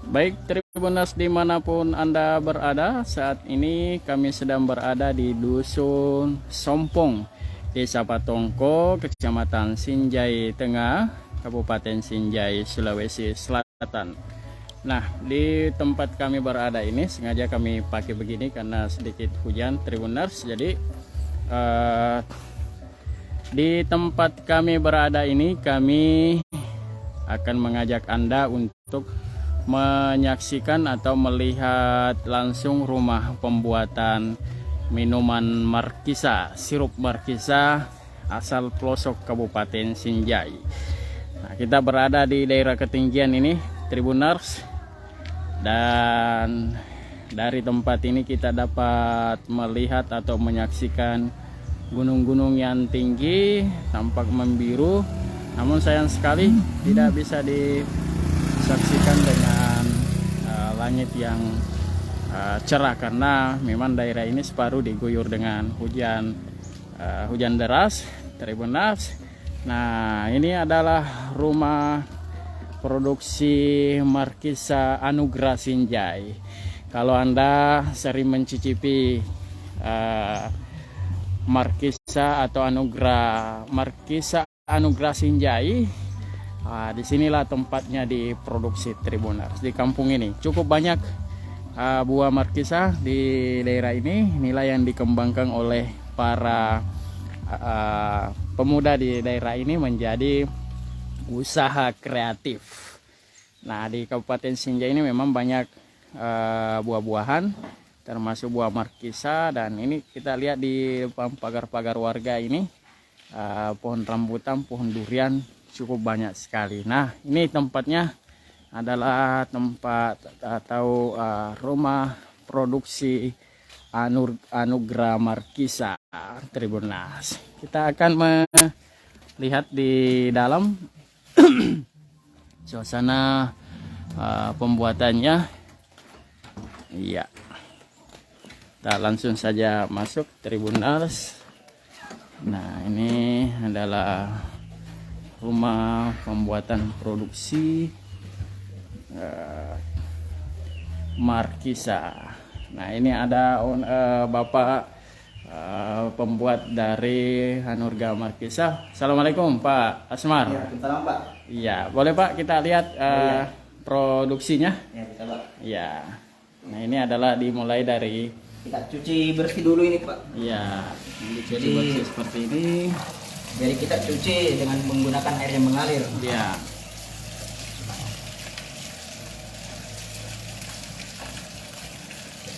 Baik Tribuners dimanapun Anda berada, saat ini kami sedang berada di Dusun Sompong, Desa Patongko, Kecamatan Sinjai Tengah, Kabupaten Sinjai, Sulawesi Selatan. Nah, di tempat kami berada ini sengaja kami pakai begini karena sedikit hujan Tribuners. Jadi di tempat kami berada ini kami akan mengajak Anda untuk menyaksikan atau melihat langsung rumah pembuatan minuman Markisa, sirup Markisa asal pelosok Kabupaten Sinjai. Nah, kita berada di daerah ketinggian ini Tribuners, dan dari tempat ini kita dapat melihat atau menyaksikan gunung-gunung yang tinggi tampak membiru, namun sayang sekali tidak bisa disaksikan dengan langit yang cerah karena memang daerah ini separuh diguyur dengan hujan deras Tribuners. Nah, ini adalah rumah produksi Markisa Anugrah Sinjai. Kalau Anda sering mencicipi Markisa atau Markisa Anugrah Sinjai, disinilah tempatnya diproduksi Tribuners. Di kampung ini cukup banyak buah Markisa di daerah ini. Inilah yang dikembangkan oleh para pemuda di daerah ini menjadi usaha kreatif. Nah, di Kabupaten Sinjai ini memang banyak buah-buahan termasuk buah Markisa, dan ini kita lihat di pagar-pagar warga ini pohon rambutan, pohon durian cukup banyak sekali. Nah, ini tempatnya adalah tempat atau rumah produksi Anugrah Markisa Tribuners. Kita akan melihat di dalam suasana pembuatannya. Iya, kita langsung saja masuk Tribuners. Nah, ini adalah rumah pembuatan produksi Markisa. Nah, ini ada Bapak pembuat dari Anugrah Markisa. Assalamualaikum Pak Asmar. Ya, salam Pak. Iya, boleh Pak kita lihat Ya. produksinya? Ya, bisa Pak. Iya. Nah, ini adalah dimulai dari Kita cuci bersih dulu ini Pak. iya, jadi bersih seperti ini. Jadi kita cuci dengan menggunakan air yang mengalir. Iya.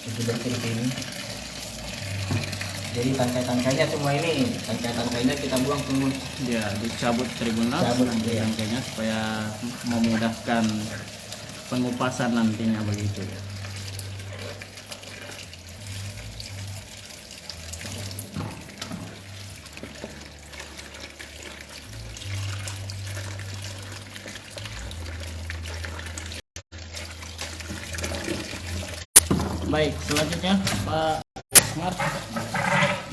Cuci bersih ini. Jadi tangkai-tangkainya semua ini, tangkai-tangkainya kita buang semua. Ya, dicabut Tribuners Cabut, iya. rangkainya supaya memudahkan pengupasan nantinya begitu. Baik, selanjutnya Pak Smart.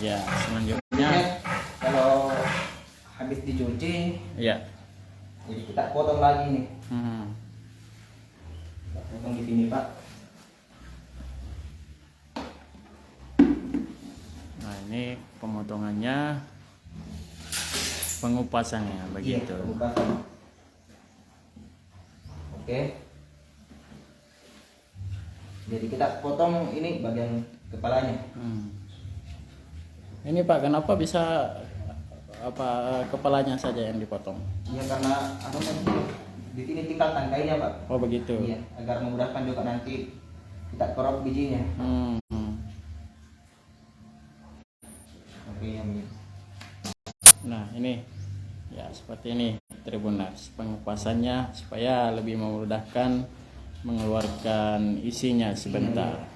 Ya, selanjutnya Kalau habis dicuci, ya. jadi kita potong lagi nih. Kita potong di sini Pak. Nah, ini pemotongannya, pengupasannya begitu. Iya, pengupasan. Oke. Jadi kita potong ini bagian kepalanya. Ini Pak, kenapa bisa kepalanya saja yang dipotong? Iya, karena apa namanya? Di sini tinggal tangkainya Pak. Oh begitu. Iya, agar memudahkan juga nanti kita kerok bijinya. Oke, yang ini. Nah, ini ya seperti ini Tribuners, pengupasannya supaya lebih memudahkan mengeluarkan isinya sebentar.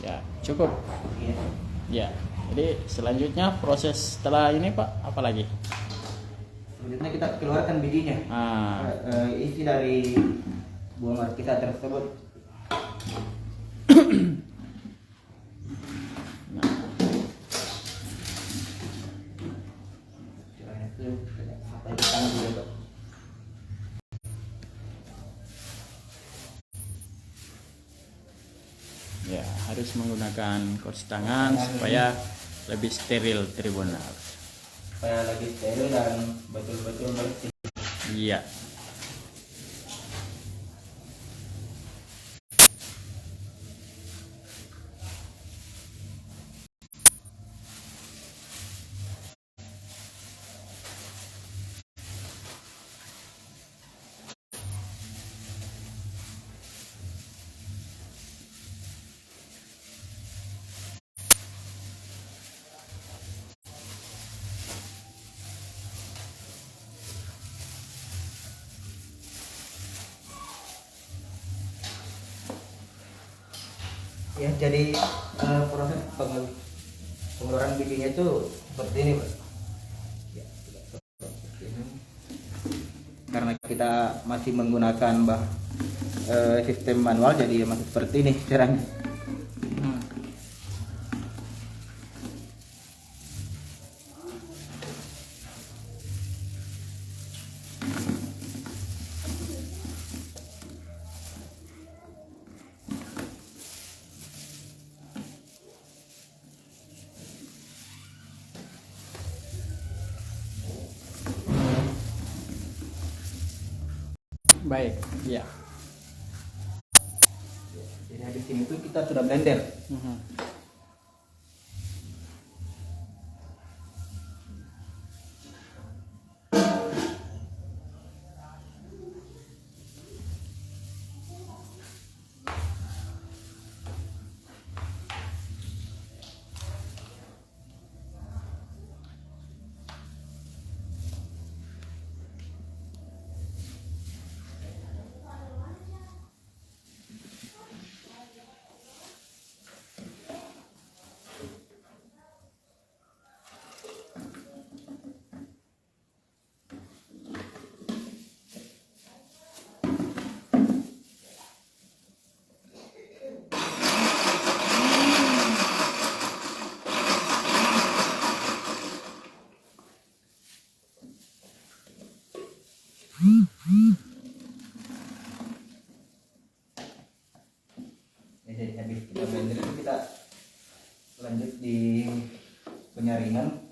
Ya, cukup. Iya. Ya, jadi selanjutnya proses setelah ini Pak, apa lagi? Selanjutnya kita keluarkan bijinya. Isi dari buah Markisa tersebut. Nah. harus menggunakan kaos tangan supaya lebih steril Tribuners. Supaya lagi steril dan betul-betul bersih. Iya. Ya, jadi proses pengeluaran bijinya itu seperti ini, Pak. Ya, seperti ini. Karena kita masih menggunakan sistem manual, jadi masih seperti ini caranya. Baik, ya. Jadi habis ini tuh kita sudah blender. Jadi habis kita blender itu kita lanjut di penyaringan.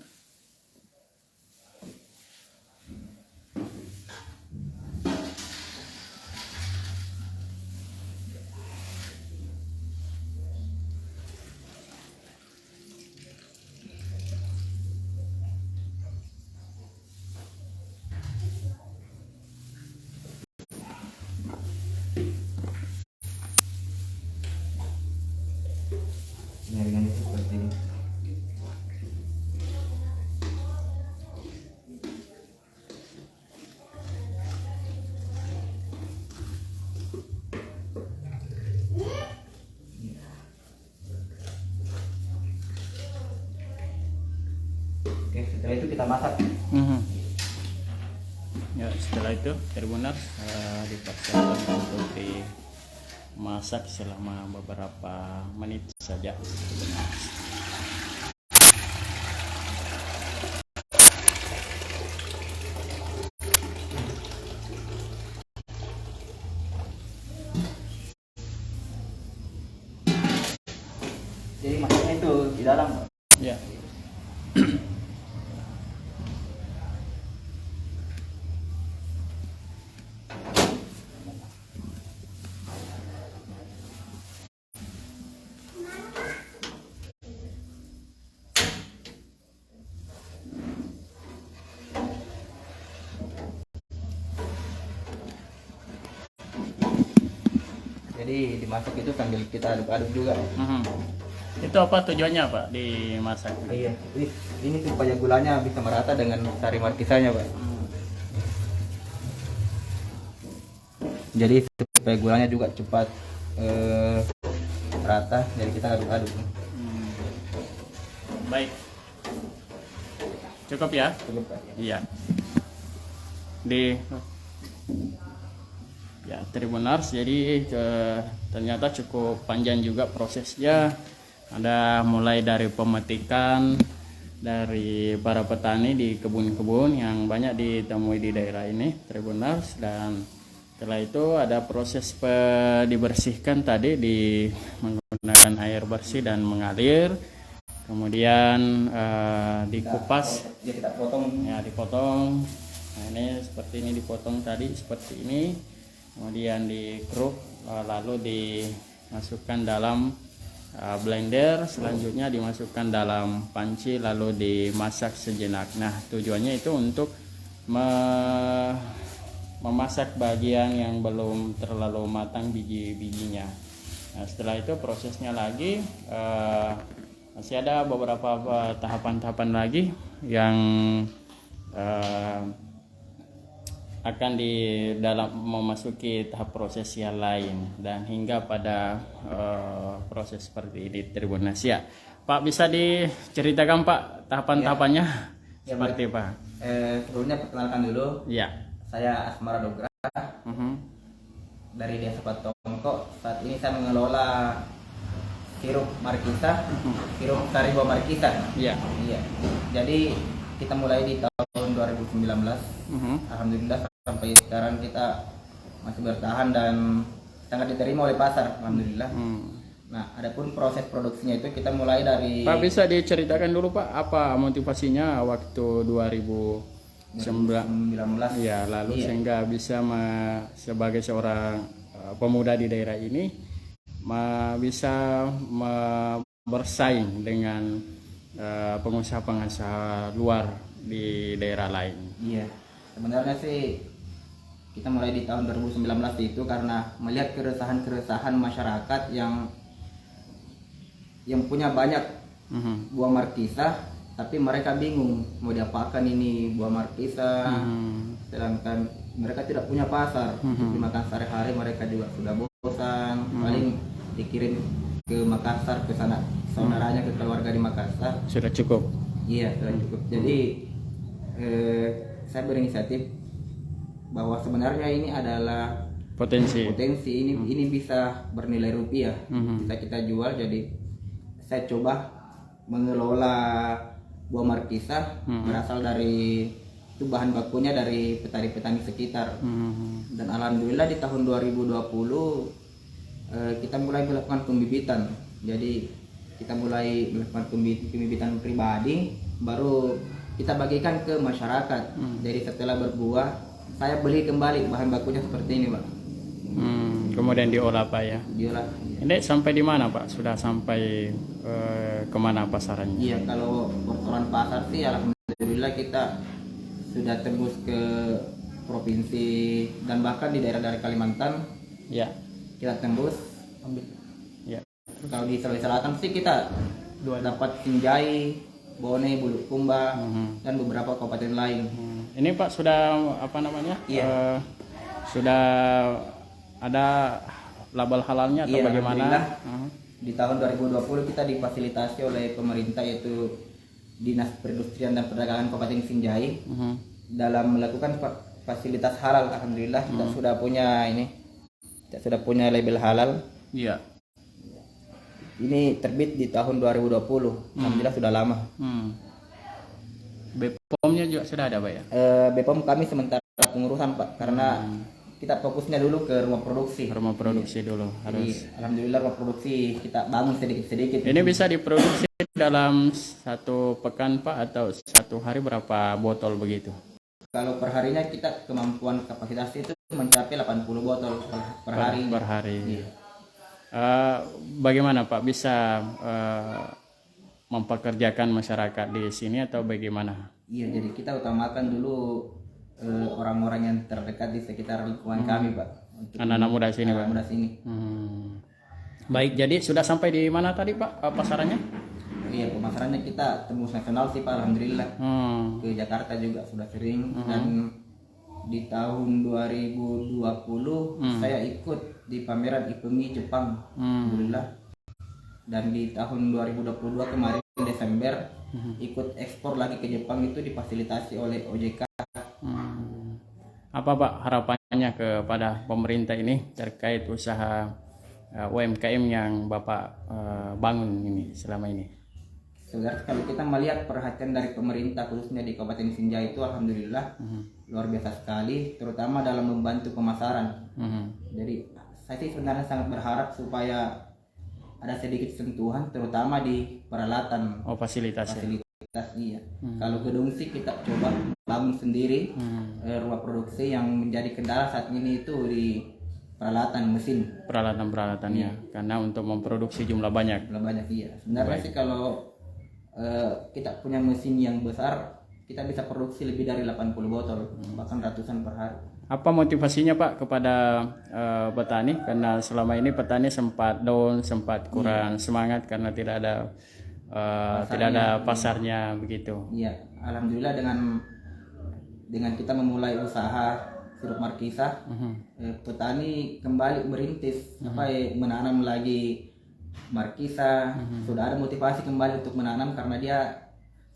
Penyaringan itu seperti ini. Oke, setelah itu kita masak. Ya, setelah itu Tribuners dipersiapkan untuk dimasak selama beberapa menit saja. Jadi masaknya itu di dalam, Pak. Ya. Jadi dimasak itu sambil kita aduk-aduk juga. Itu apa tujuannya Pak dimasak? Iya, ini supaya gulanya bisa merata dengan sari markisanya, Pak. Jadi supaya gulanya juga cepat rata, jadi kita aduk-aduk. Baik, cukup ya? Cukup, Pak. Iya. Ya, Tribuners, jadi ternyata cukup panjang juga prosesnya. Ada mulai dari pemetikan dari para petani di kebun-kebun yang banyak ditemui di daerah ini, Tribuners, dan setelah itu ada proses dibersihkan tadi di menggunakan menggunakan air bersih dan mengalir, kemudian dikupas, kita potong. ya dipotong. Nah ini seperti ini dipotong tadi seperti ini, kemudian dikeruk, lalu dimasukkan dalam blender, selanjutnya dimasukkan dalam panci lalu dimasak sejenak. Nah tujuannya itu untuk memasak bagian yang belum terlalu matang biji-bijinya. Nah setelah itu prosesnya lagi masih ada beberapa tahapan-tahapan lagi yang akan di dalam memasuki tahap proses yang lain dan hingga pada proses seperti ini Tribun Asia. Pak bisa diceritakan Pak tahapan-tahapannya Ya, seperti apa? Sebelumnya perkenalkan dulu. Ya. Saya Asmara Dogra dari Desa Patongko. Saat ini saya mengelola sirup Markisa, sirup sari buah Markisa. Ya. Iya. Jadi kita mulai di tahun 2019. Alhamdulillah sampai sekarang kita masih bertahan dan sangat diterima oleh pasar. Alhamdulillah. Nah, adapun proses produksinya itu kita mulai dari. Pak bisa diceritakan dulu Pak apa motivasinya waktu 2019 ya lalu Iya. sehingga bisa sebagai seorang pemuda di daerah ini bisa bersaing dengan pengusaha-pengusaha luar di daerah lain. Iya, sebenarnya sih kita mulai di tahun 2019 itu karena melihat keresahan-keresahan masyarakat yang punya banyak buah markisa, tapi mereka bingung mau diapakan ini buah markisa, sedangkan mereka tidak punya pasar untuk dimakan sehari-hari. Mereka juga sudah bosan, paling dikirim ke Makassar, ke sana saudaranya, ke keluarga di Makassar. Sudah cukup. Iya, sudah cukup. Jadi saya berinisiatif bahwa sebenarnya ini adalah Potensi ini bisa bernilai rupiah, bisa kita jual. Jadi saya coba mengelola buah markisa berasal dari itu bahan bakunya dari petani-petani sekitar. Dan alhamdulillah di tahun 2020 kita mulai melakukan pembibitan. Jadi kita mulai melakukan pembibitan pribadi, baru kita bagikan ke masyarakat. Jadi setelah berbuah, saya beli kembali bahan bakunya seperti ini, Pak. Kemudian diolah Pak ya. Diolah. Ini sampai di mana Pak? Sudah sampai kemana pasarannya? Iya, kalau persoalan pasar sih alhamdulillah kita sudah tembus ke provinsi dan bahkan di daerah dari Kalimantan. Ya. Kita tembus. Ya. Kalau di Sulawesi Selatan sih kita dapat Sinjai, Bone, Bulukumba, dan beberapa kabupaten lain. Ini Pak sudah apa namanya? Iya. Sudah ada label halalnya atau Iya, bagaimana? alhamdulillah. Di tahun 2020 kita difasilitasi oleh pemerintah, yaitu Dinas Perindustrian dan Perdagangan Kabupaten Sinjai, dalam melakukan fasilitas halal. Alhamdulillah kita sudah punya label halal. Iya. Ini terbit di tahun 2020. Alhamdulillah sudah lama. BPOM-nya juga sudah ada Pak ya? BPOM kami sementara pengurusan Pak, karena kita fokusnya dulu ke rumah produksi. Rumah produksi dulu harus. Jadi, alhamdulillah rumah produksi kita bangun sedikit-sedikit. Ini bisa diproduksi dalam satu pekan Pak atau satu hari berapa botol begitu? Kalau perharinya kita kemampuan kapasitas itu mencapai 80 botol per hari. Per hari. Iya. Bagaimana Pak bisa mempekerjakan masyarakat di sini atau bagaimana? Iya, jadi kita utamakan dulu orang-orang yang terdekat di sekitar lingkungan kami, Pak. Anak-anak muda sini, Pak. Muda sini. Baik, jadi sudah sampai di mana tadi Pak pasarannya? Iya, pemasarannya kita tembus nasional sih Pak, alhamdulillah. Ke Jakarta juga sudah sering. Dan di tahun 2020 saya ikut di pameran IPMI Jepang, alhamdulillah. Dan di tahun 2022 kemarin Desember ikut ekspor lagi ke Jepang, itu difasilitasi oleh OJK. Apa Pak harapannya kepada pemerintah ini terkait usaha UMKM yang Bapak bangun ini selama ini? Sebenarnya kalau kita melihat perhatian dari pemerintah khususnya di Kabupaten Sinjai itu alhamdulillah luar biasa sekali, terutama dalam membantu pemasaran. Jadi saya sih sebenarnya sangat berharap supaya ada sedikit sentuhan terutama di peralatan Oh, fasilitasnya. fasilitas. Iya. Kalau gedung sih kita coba bangun sendiri. Ruang produksi yang menjadi kendala saat ini itu di peralatan mesin. Peralatan-peralatannya karena untuk memproduksi jumlah banyak. Belum banyak, iya. Sebenarnya sih kalau kita punya mesin yang besar, kita bisa produksi lebih dari 80 botol, bahkan ratusan per hari. Apa motivasinya Pak kepada petani? Karena selama ini petani sempat down, sempat kurang semangat karena tidak ada pasarnya begitu. Iya, alhamdulillah dengan kita memulai usaha sirup Markisa, petani kembali merintis menanam lagi Markisa. Sudah ada motivasi kembali untuk menanam karena dia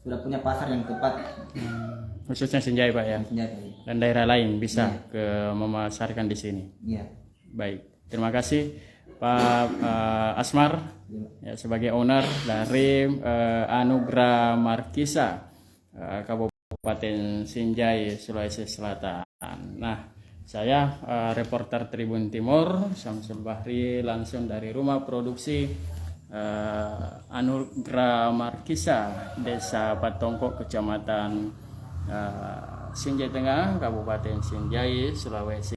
sudah punya pasar yang tepat. Khususnya Sinjai Pak ya. Senjata. Dan daerah lain bisa ke memasarkan di sini. Iya. Baik, terima kasih Pak Asmar ya, sebagai owner dari Anugrah Markisa Kabupaten Sinjai, Sulawesi Selatan. Nah, saya reporter Tribun Timur Syamsul Bahri langsung dari rumah produksi Anugrah Markisa, Desa Patongkok, Kecamatan Sinjai Tengah, Kabupaten Sinjai, Sulawesi